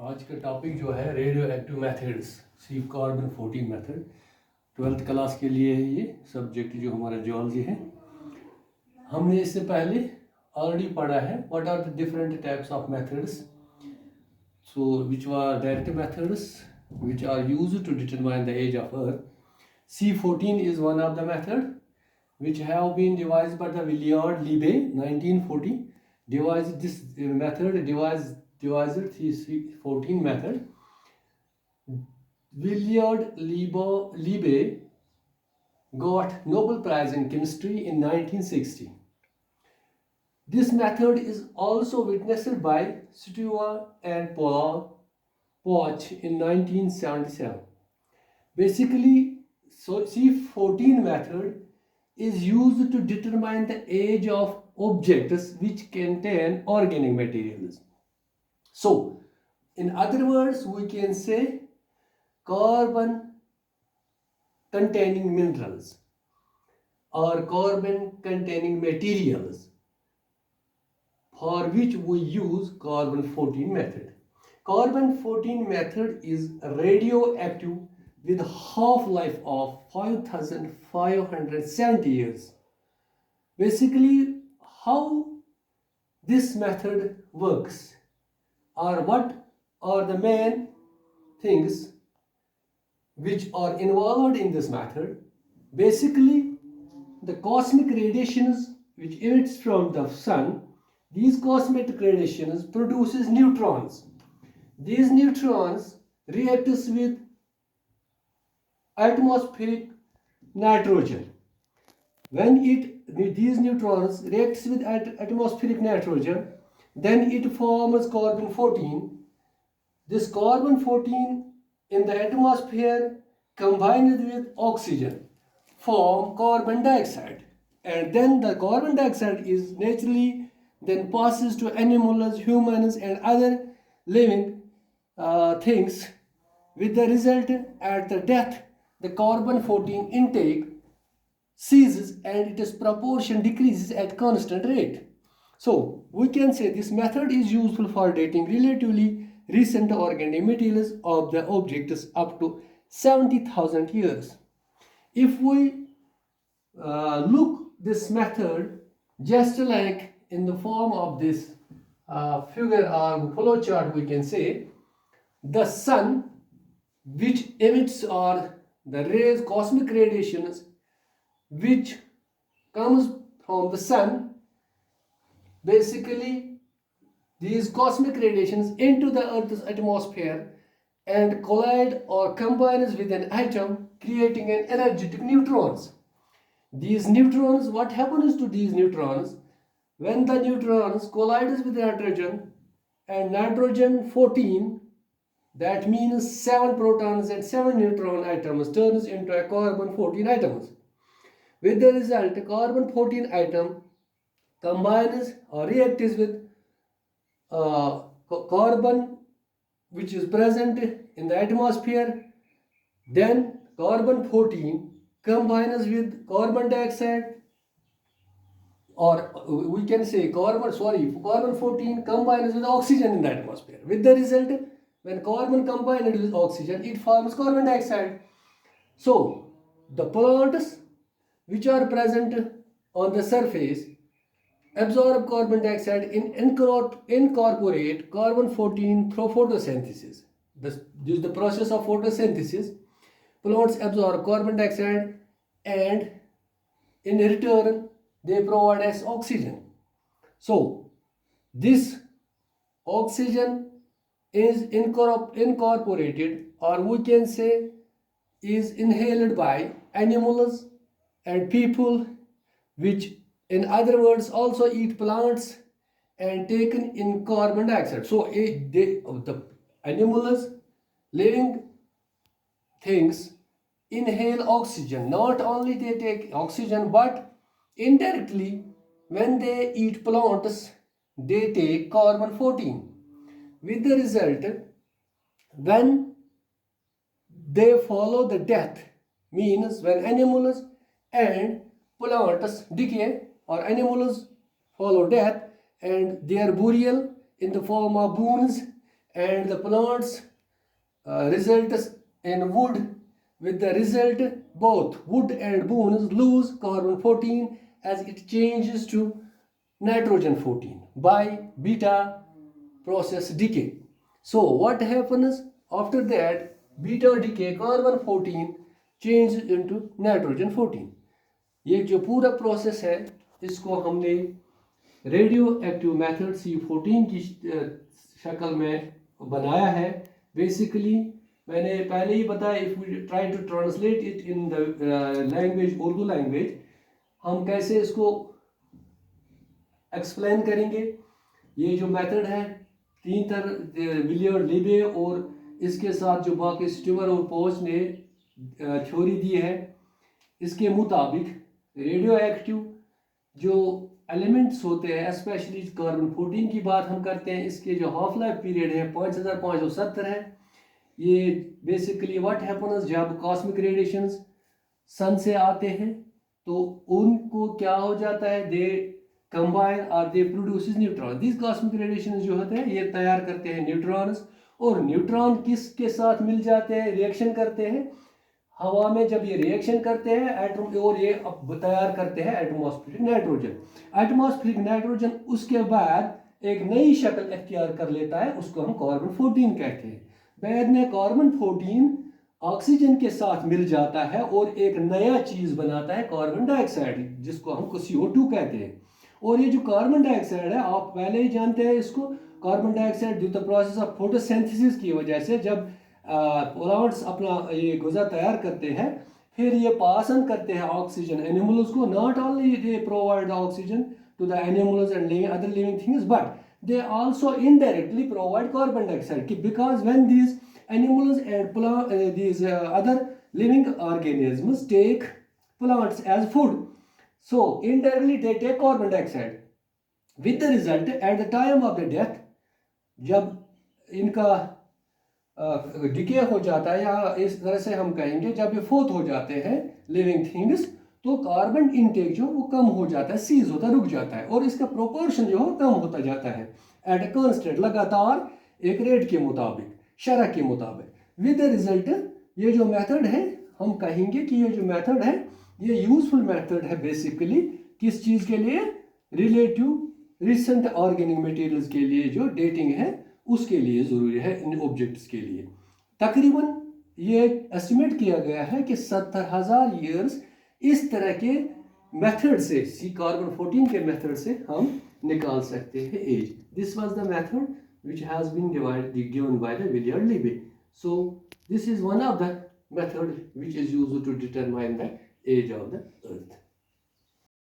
आज का टॉपिक जो है रेडियो एक्टिव मेथड्स सी कार्बन 14 मेथड 12th क्लास के लिए है। ये सब्जेक्ट जो हमारा जियोलॉजी है। हमने इससे पहले ऑलरेडी पढ़ा है what are the different types of methods, so which are direct methods which are used to determine the age of Earth. C14 is one of the method which have been devised by the Williard Liebe 1940. Devised this method devised the C14 method. Williard Liebe got Nobel Prize in Chemistry in 1960. This method is also witnessed by Stewart and Paul Poch in 1977. Basically, C14 method is used to determine the age of objects which contain organic materials. So, in other words, we can say carbon containing minerals or carbon containing materials for which we use carbon 14 method. Carbon 14 method is radioactive with half-life of 5,570 years. Basically, how this method works, or what are the main things which are involved in this method. Basically, the cosmic radiations which emits from the sun, these cosmic radiations produces neutrons. These neutrons react with atmospheric nitrogen. When these neutrons reacts with atmospheric nitrogen, then it forms carbon 14. This carbon 14 in the atmosphere combined with oxygen form carbon dioxide, and then the carbon dioxide is naturally then passes to animals, humans and other living things, with the result at the death the carbon 14 intake ceases and its proportion decreases at constant rate. So we can say this method is useful for dating relatively recent organic materials of the objects up to 70,000 years. If we look this method just like in the form of this figure or flow chart, we can say the sun which emits or the rays, cosmic radiations which comes from the sun, basically these cosmic radiations into the earth's atmosphere and collide or combines with an atom, creating an energetic neutrons. These neutrons, what happens to these neutrons when the neutrons collides with nitrogen, and nitrogen 14, that means 7 protons and 7 neutron atoms turns into a carbon 14 atoms. With the result, carbon 14 atom combines or reacts with carbon which is present in the atmosphere. Then carbon 14 combines with carbon dioxide, or we can say carbon 14 combines with oxygen in the atmosphere. With the result, when carbon combined with oxygen, it forms carbon dioxide. So the plants which are present on the surface absorb carbon dioxide and incorporate carbon 14 through photosynthesis. This is the process of photosynthesis. Plants absorb carbon dioxide and in return they provide us oxygen. So this oxygen is incorporated, or we can say is inhaled by animals and people, which in other words also eat plants and taken in carbon dioxide. So the animals, living things, inhale oxygen. Not only they take oxygen, but indirectly when they eat plants they take carbon 14. With the result, when they follow the death, means when animals and plants decay or animals follow death and their burial in the form of bones and the plants results in wood, with the result both wood and bones lose carbon 14 as it changes to nitrogen 14 by beta process decay. So what happens after that? Beta decay carbon 14 changes into nitrogen 14. ये जो पूरा process है इसको हमने radio active method C14 की शक्ल में बनाया है. बेसिकली मैंने पहले ही बताया, if we try to translate it in the language, Urdu language, हम कैसे इसको एक्सप्लेन करेंगे. ये जो मेथड है 3 तरह विलियर्ड, लिबे और इसके साथ जो बाकी स्टीवर और पोच ने थ्योरी दी है, इसके मुताबिक रेडियो एक्टिव जो एलिमेंट्स होते हैं, स्पेशली कार्बन 14 की बात हम करते हैं, इसके जो हाफ लाइफ पीरियड है 5570 है. ये बेसिकली व्हाट हैपन्स, जब कॉस्मिक रेडिएशंस सन से आते हैं तो उनको क्या हो जाता है, दे कंबाइन और दे produces neutron. This cosmic radiations जो होते हैं ये तैयार करते हैं न्यूट्रॉन्स, और न्यूट्रॉन किसके साथ मिल जाते हैं, रिएक्शन करते हैं हवा में. जब ये रिएक्शन करते हैं एटम, और ये तैयार करते हैं एटमॉस्फेरिक नाइट्रोजन. एटमॉस्फेरिक नाइट्रोजन उसके बाद एक नई शक्ल इख्तियार कर लेता है, उसको हम कार्बन 14 कहते हैं. बाद में कार्बन 14 ऑक्सीजन के साथ मिल जाता है और एक नया चीज बनाता है कार्बन डाइऑक्साइड, जिसको हम CO2 कहते हैं. और ये जो कार्बन डाइऑक्साइड है, आप पहले ही जानते हैं इसको, carbon dioxide due the process of photosynthesis की वजह से जब प्लांट्स अपना ये गुज़ा तैयार करते हैं, फिर ये पास ऑन करते हैं ऑक्सीजन एनिमल्स को. Not only they provide the oxygen to the animals and living other living things, but they also indirectly provide carbon dioxide, because when these animals and these other living organisms take plants as food, so indirectly they take carbon dioxide, with the result at the time of the death, जब इनका decay हो जाता है, या इस तरह से हम कहेंगे जब ये फोत हो जाते हैं लिविंग थिंग्स, तो कार्बन इनटेक जो वो कम हो जाता है, सीज होता, रुक जाता है, और इसका प्रोपोर्शन जो है कम होता जाता है एट ए कांस्टेंट, लगातार एक रेट के मुताबिक, शरह के मुताबिक. विद द रिजल्ट ये जो मेथड है, हम कहेंगे कि ये जो मेथड है ये यूजफुल मेथड है बेसिकली किस चीज़ के लिए, रिलेटिव रिसेंट ऑर्गेनिक मटेरियल्स के लिए जो डेटिंग है उसके लिए ज़रूरी है, इन ऑब्जेक्ट्स के लिए. तकरीबन ये एस्टिमेट किया गया है कि 70,000 ईयर्स इस तरह के मेथड से, कार्बन 14 के मेथड से हम निकाल सकते हैं as. This was the method which has been given by the Villiers-Liebig. So this is one of the method which is used to determine the age of the earth.